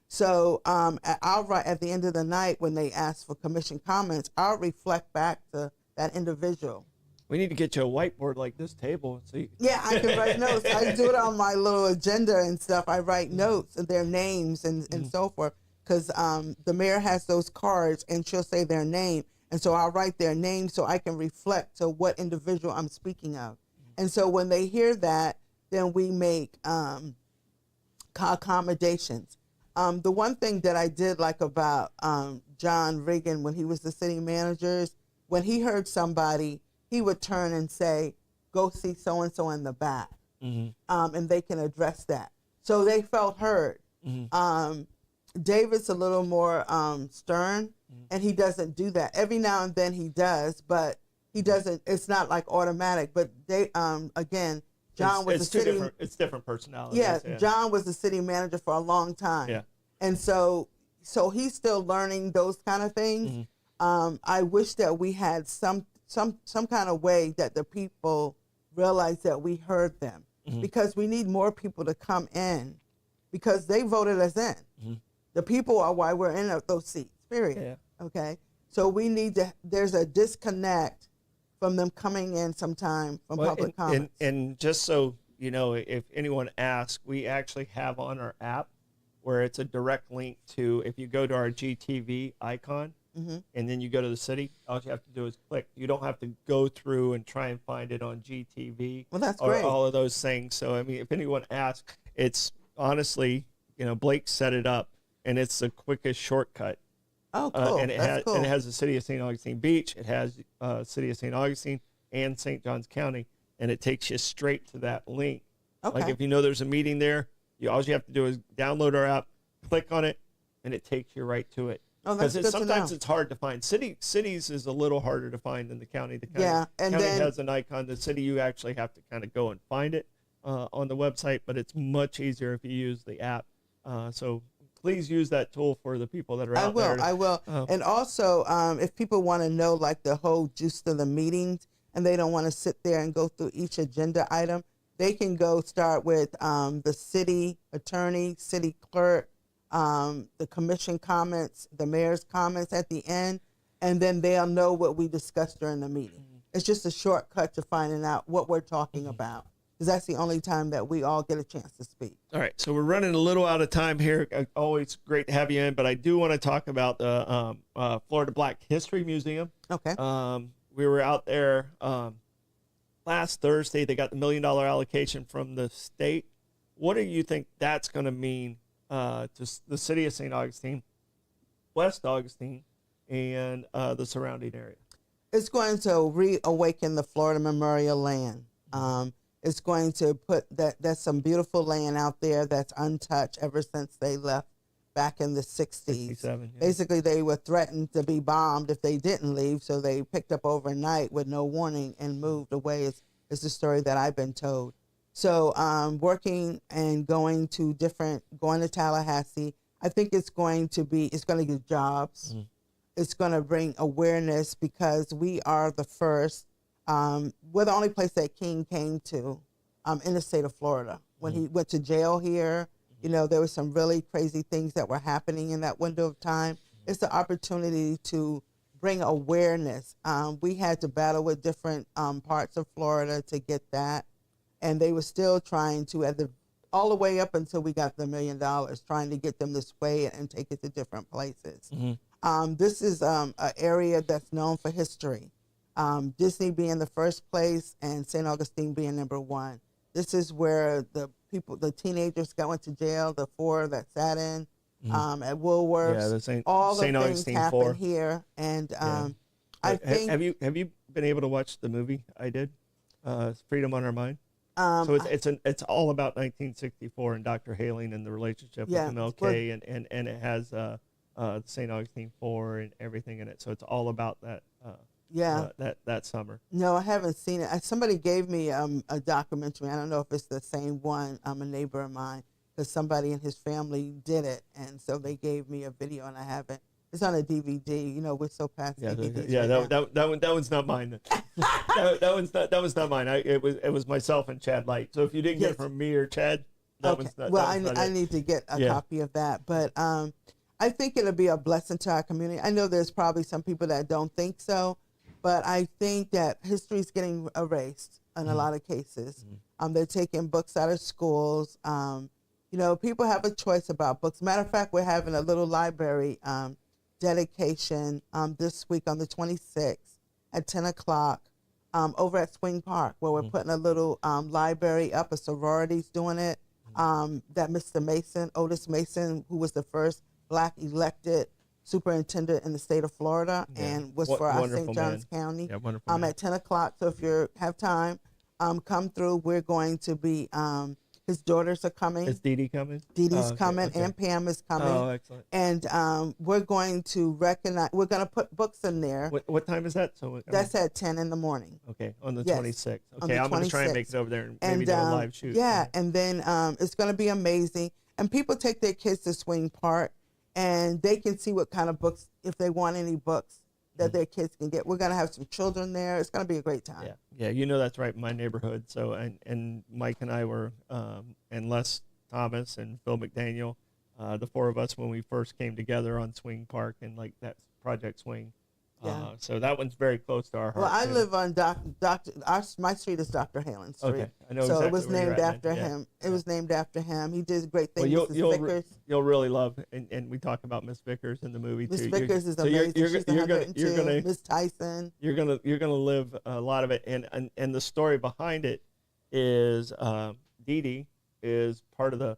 So I'll write at the end of the night when they ask for commission comments, I'll reflect back to that individual. We need to get you a whiteboard like this table. So yeah, I can write notes. I do it on my little agenda and stuff. I write notes and their names and so forth because the mayor has those cards and she'll say their name. And so I'll write their name so I can reflect to what individual I'm speaking of. And so when they hear that, then we make accommodations. The one thing that I did like about John Regan when he was the city manager, when he heard somebody, he would turn and say, go see so-and-so in the back, and they can address that. So they felt heard. David's a little more stern, and he doesn't do that. Every now and then he does, but he doesn't. It's not like automatic. But they, again, John was it's different personalities. Yeah, John was the city manager for a long time. Yeah, and so he's still learning those kind of things. I wish that we had some kind of way that the people realize that we heard them, because we need more people to come in, because they voted us in. The people are why we're in those seats, period. Yeah. Okay? So we need to, there's a disconnect from them coming in sometime from public comments. And just so you know, if anyone asks, we actually have on our app where it's a direct link to, if you go to our GTV icon, and then you go to the city, all you have to do is click. You don't have to go through and try and find it on GTV. Well, that's or great. All of those things. So, I mean, if anyone asks, it's honestly, Blake set it up, and it's the quickest shortcut. Oh, cool. And it has the city of St. Augustine Beach. It has city of St. Augustine and St. Johns County, and it takes you straight to that link. Okay. Like if you know there's a meeting there, all you have to do is download our app, click on it, and it takes you right to it. Oh, that's good sometimes to know. It's hard to find. Cities is a little harder to find than the county. The county, and county then, has an icon. The city, you actually have to kind of go and find it on the website, but it's much easier if you use the app. So please use that tool for the people that are out there. I will. And also, if people want to know like the whole juice of the meetings and they don't want to sit there and go through each agenda item, they can go start with the city attorney, city clerk, the commission comments, the mayor's comments at the end, and then they'll know what we discussed during the meeting. It's just a shortcut to finding out what we're talking about, because that's the only time that we all get a chance to speak. All right, so we're running a little out of time here. Always great to have you in, but I do want to talk about the Florida Black History Museum. Okay. We were out there last Thursday. They got the $1 million allocation from the state. What do you think that's going to mean to the city of St. Augustine, West Augustine, and the surrounding area? It's going to reawaken the Florida Memorial Land. It's going to put that's some beautiful land out there that's untouched ever since they left back in the 60s. 67, yeah. Basically, they were threatened to be bombed if they didn't leave, so they picked up overnight with no warning and moved away, is the story that I've been told. So working and going to Tallahassee, I think it's going to give jobs. Mm-hmm. It's going to bring awareness because we are the first, we're the only place that King came to in the state of Florida. When he went to jail here, there were some really crazy things that were happening in that window of time. It's the opportunity to bring awareness. We had to battle with different parts of Florida to get that. And they were still trying to, all the way up until we got the $1 million, trying to get them to sway it and take it to different places. Mm-hmm. This is an area that's known for history. Disney being the first place and St. Augustine being number one. This is where the teenagers went to jail, the 4 that sat in at Woolworths. Yeah, all the St. things Augustine happen 4 here. And I think... Have you been able to watch the movie I did, Freedom on Our Mind? So it's all about 1964 and Dr. Haling and the relationship with MLK, and it has St. Augustine 4 and everything in it. So it's all about that. That summer. No, I haven't seen it. Somebody gave me a documentary. I don't know if it's the same one. I'm a neighbor of mine because somebody in his family did it, and so they gave me a video, and I haven't. It's on a DVD. We're so past DVDs. Yeah, that one's not mine. that was not mine. It was myself and Chad Light. So if you didn't get it from me or Chad, one's not. Well, I need to get a copy of that. But I think it'll be a blessing to our community. I know there's probably some people that don't think so, but I think that history is getting erased in a lot of cases. They're taking books out of schools. People have a choice about books. Matter of fact, we're having a little library dedication this week on the 26th at 10 o'clock over at Swing Park, where we're putting a little library up. A sorority's doing it. That Mr. Mason, Otis Mason, who was the first Black elected superintendent in the state of Florida and was for our St. Johns County. Yeah, wonderful. At 10 o'clock. So if you have time, come through. We're going to be... his daughters are coming. Is Dee Dee coming? Dee Dee's coming, and Pam is coming. Oh, excellent. And we're going to we're going to put books in there. What time is that? That's at 10 in the morning. Okay, on the 26th. Okay, I'm going to try and make it over there and maybe do a live shoot. Yeah, and then it's going to be amazing. And people take their kids to Swing Park, and they can see what kind of books, if they want any books, that their kids can get. We're going to have some children there. It's going to be a great time. Yeah, that's right in my neighborhood. So, and Mike and I were, and Les Thomas and Phil McDaniel, the 4 of us when we first came together on Swing Park and like that Project Swing. So that one's very close to our heart. Well, I live on my street is Dr. Haling Street. Okay, I know so exactly it was where named you're at, after man. him. It was named after him. He did great things. Well, Mrs. you'll really love, and we talk about Miss Vickers in the movie too. Miss Vickers is amazing. She's 102. Miss Tyson. You're gonna live a lot of it, and the story behind it is Dee Dee is part of the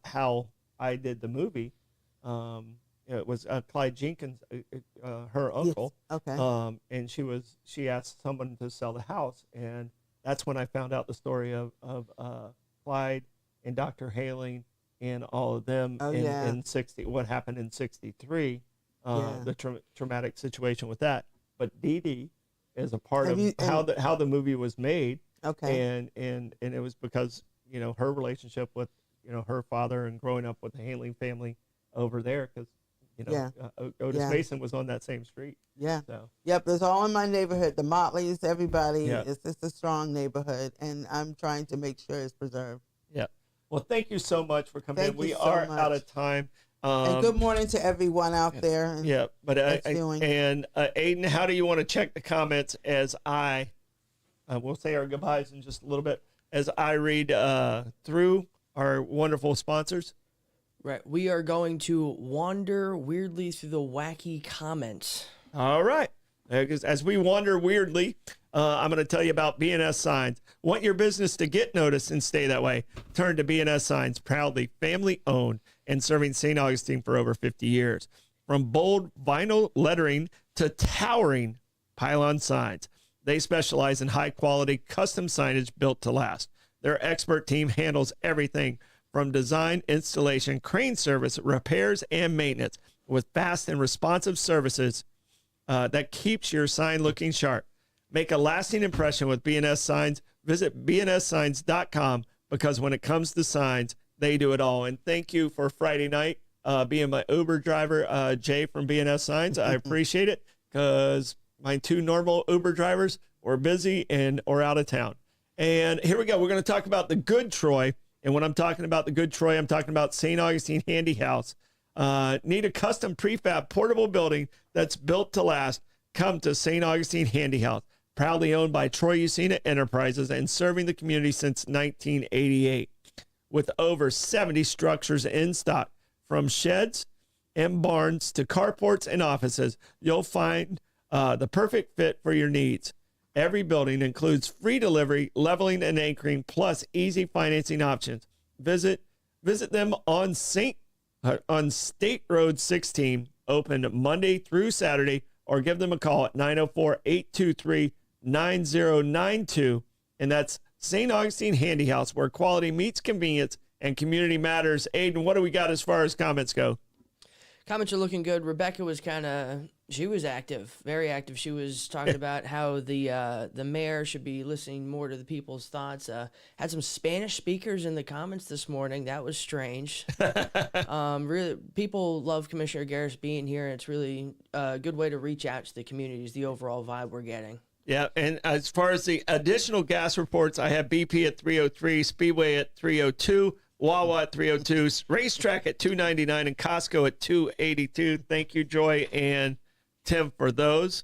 how I did the movie. It was Clyde Jenkins, her uncle. Yes. Okay. And she asked someone to sell the house, and that's when I found out the story of Clyde and Dr. Haling and all of them in what happened in 63, the traumatic situation with that. But Dee Dee is a part of how the movie was made. Okay. And it was because her relationship with her father and growing up with the Haling family over there, because Otis Mason was on that same street. Yeah. So. Yep. It's all in my neighborhood. The Motleys, everybody. Yeah. It's just a strong neighborhood, and I'm trying to make sure it's preserved. Yeah. Well, thank you so much for coming in. We are out of time. And good morning to everyone out there. Yeah. But Aiden, how do you want to check the comments as we'll say our goodbyes in just a little bit as I read through our wonderful sponsors? Right. We are going to wander weirdly through the wacky comments. All right. As we wander weirdly, I'm going to tell you about B&S Signs. Want your business to get noticed and stay that way? Turn to B&S Signs, proudly family-owned and serving St. Augustine for over 50 years. From bold vinyl lettering to towering pylon signs, they specialize in high-quality custom signage built to last. Their expert team handles everything from design, installation, crane service, repairs, and maintenance with fast and responsive services that keeps your sign looking sharp. Make a lasting impression with B&S Signs. Visit bnssigns.com because when it comes to signs, they do it all. And thank you for Friday night being my Uber driver, Jay from B&S Signs. I appreciate it because my two normal Uber drivers were busy and or out of town. And here we go. We're going to talk about the Good Troy. And when I'm talking about the Good Troy, I'm talking about St. Augustine Handy House. Need a custom prefab portable building that's built to last? Come to St. Augustine Handy House. Proudly owned by Troy Usina Enterprises and serving the community since 1988. With over 70 structures in stock, from sheds and barns to carports and offices, you'll find the perfect fit for your needs. Every building includes free delivery, leveling, and anchoring, plus easy financing options. Visit them on State Road 16, open Monday through Saturday, or give them a call at 904-823-9092. And that's St. Augustine Handy House, where quality meets convenience and community matters. Aiden, what do we got as far as comments go? Comments are looking good. Rebecca was she was active, very active. She was talking about how the mayor should be listening more to the people's thoughts. Had some Spanish speakers in the comments this morning. That was strange. Really, people love Commissioner Garris being here. It's really a good way to reach out to the communities, the overall vibe we're getting. Yeah, and as far as the additional gas reports, I have BP at 303, Speedway at 302, Wawa at 302, Racetrack at 299, and Costco at 282. Thank you, Joy and Tim, for those.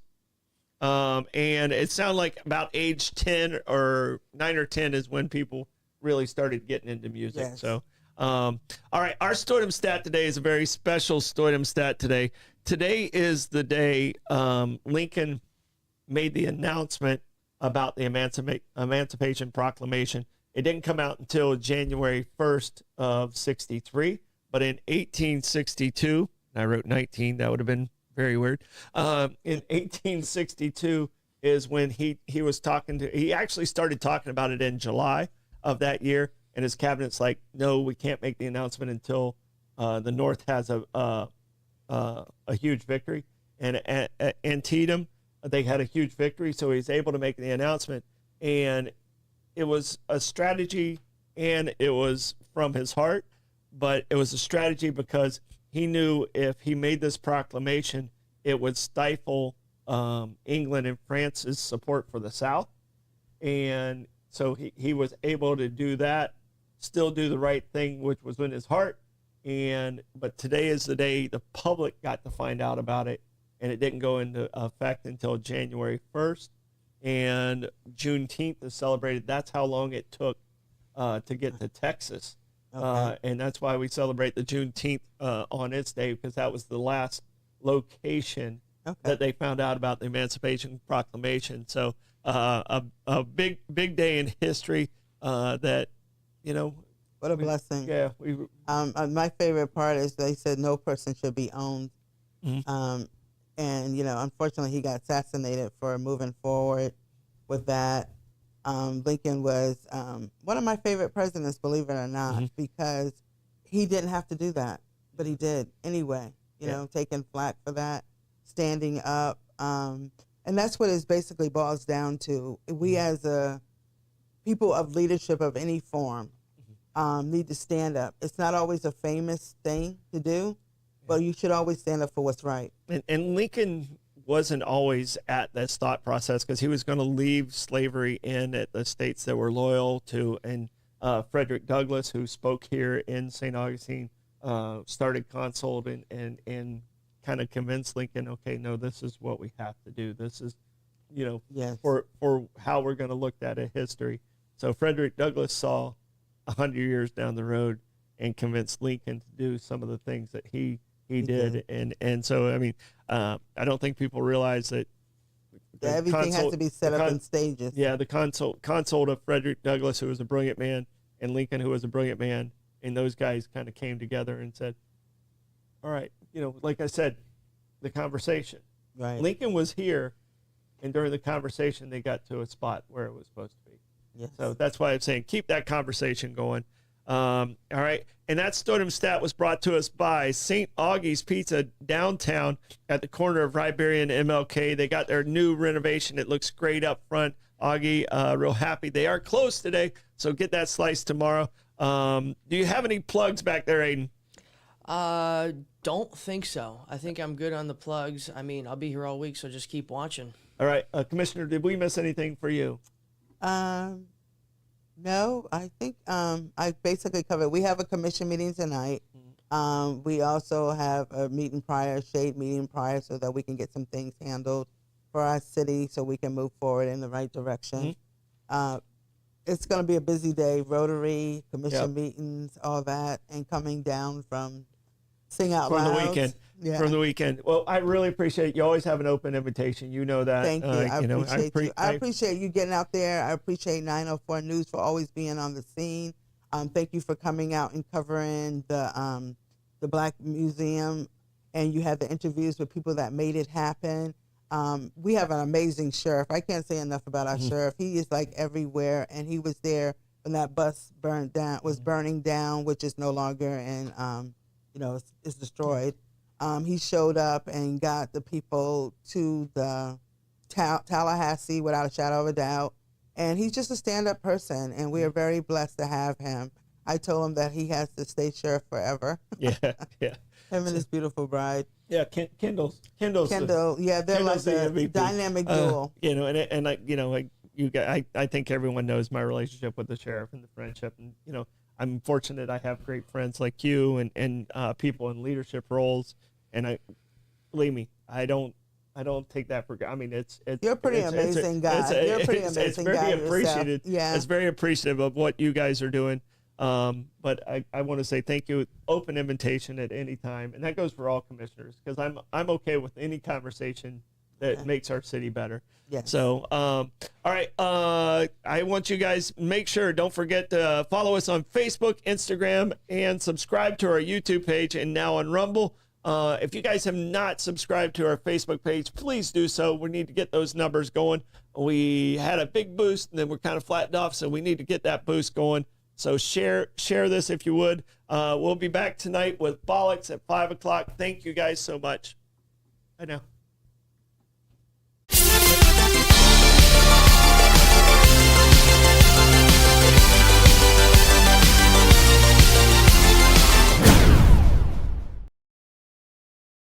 And it sounded like about age 10 or 9 or 10 is when people really started getting into music. Yes. So, all right, our Stoidum stat today is a very special Stoidum stat today. Today is the day Lincoln made the announcement about the Emancipation Proclamation. It didn't come out until January 1st of 63, but in 1862, I wrote 19, that would have been very weird. In 1862 is when he actually started talking about it in July of that year, and his cabinet's like, no, we can't make the announcement until the North has a huge victory. And at Antietam, they had a huge victory, so he's able to make the announcement. And it was a strategy, and it was from his heart, but it was a strategy because he knew if he made this proclamation, it would stifle England and France's support for the South. And so he was able to do that, still do the right thing, which was in his heart. But today is the day the public got to find out about it, and it didn't go into effect until January 1st. And Juneteenth is celebrated. That's how long it took to get to Texas. Okay. And that's why we celebrate the Juneteenth on its day, because that was the last location that they found out about the Emancipation Proclamation. So a big day in history that, What a blessing. Yeah. My favorite part is they said no person should be owned. Mm-hmm. And, unfortunately, he got assassinated for moving forward with that. Lincoln was one of my favorite presidents, believe it or not, because he didn't have to do that, but he did anyway, taking flack for that, standing up. And that's what it basically boils down to. We as a people of leadership of any form need to stand up. It's not always a famous thing to do, but you should always stand up for what's right. And Lincoln wasn't always at this thought process, because he was going to leave slavery in at the states that were loyal to. And Frederick Douglass, who spoke here in St. Augustine, started consult and kind of convinced Lincoln, okay, no, this is what we have to do. This is, for how we're going to look at a history. So Frederick Douglass saw 100 years down the road and convinced Lincoln to do some of the things that he did. And so, I mean, I don't think people realize that everything has to be set up in stages. Yeah, the consult of Frederick Douglass, who was a brilliant man, and Lincoln, who was a brilliant man, and those guys kind of came together and said, all right, like I said, the conversation. Right. Lincoln was here, and during the conversation, they got to a spot where it was supposed to be. Yes. So that's why I'm saying keep that conversation going. All right. And that Stodum Stat was brought to us by St. Augie's Pizza downtown at the corner of Ribery and MLK. They got their new renovation. It looks great up front. Augie, real happy. They are closed today, so get that slice tomorrow. Do you have any plugs back there, Aiden? Don't think so. I think I'm good on the plugs. I mean, I'll be here all week, so just keep watching. All right. Commissioner, did we miss anything for you? No, I think I basically covered. We have a commission meeting tonight. We also have a meeting prior, shade meeting prior, so that we can get some things handled for our city so we can move forward in the right direction. It's going to be a busy day, Rotary, commission meetings, all that, and coming down from Sing Out Loud. From the weekend. Yeah. From the weekend. Well, I really appreciate it. You always have an open invitation. You know that. Thank you. I appreciate you. I I appreciate you getting out there. I appreciate 904 News for always being on the scene. Thank you for coming out and covering the Black Museum, and you had the interviews with people that made it happen. We have an amazing sheriff. I can't say enough about our sheriff. He is like everywhere, and he was there when that bus was burning down, which is no longer, and it's destroyed. He showed up and got the people to the Tallahassee without a shadow of a doubt. And he's just a stand-up person, and we are very blessed to have him. I told him that he has to stay sheriff forever. Yeah. Him and his beautiful bride. Yeah, Kendall. Yeah, they're Kendall's like the a MVP. dynamic duo. I think everyone knows my relationship with the sheriff and the friendship, and I'm fortunate I have great friends like you and people in leadership roles, and believe me, I don't take that for granted. I mean, you're a pretty amazing guy. You're a pretty amazing guy. It's very appreciated. Yeah, it's very appreciative of what you guys are doing. But I want to say thank you. Open invitation at any time, and that goes for all commissioners, because I'm okay with any conversation that makes our city better. Yes. So, all right. I want you guys, don't forget to follow us on Facebook, Instagram, and subscribe to our YouTube page, and now on Rumble. If you guys have not subscribed to our Facebook page, please do so. We need to get those numbers going. We had a big boost, and then we're kind of flattened off, so we need to get that boost going. So share this if you would. We'll be back tonight with Bollocks at 5 o'clock. Thank you guys so much. Bye now.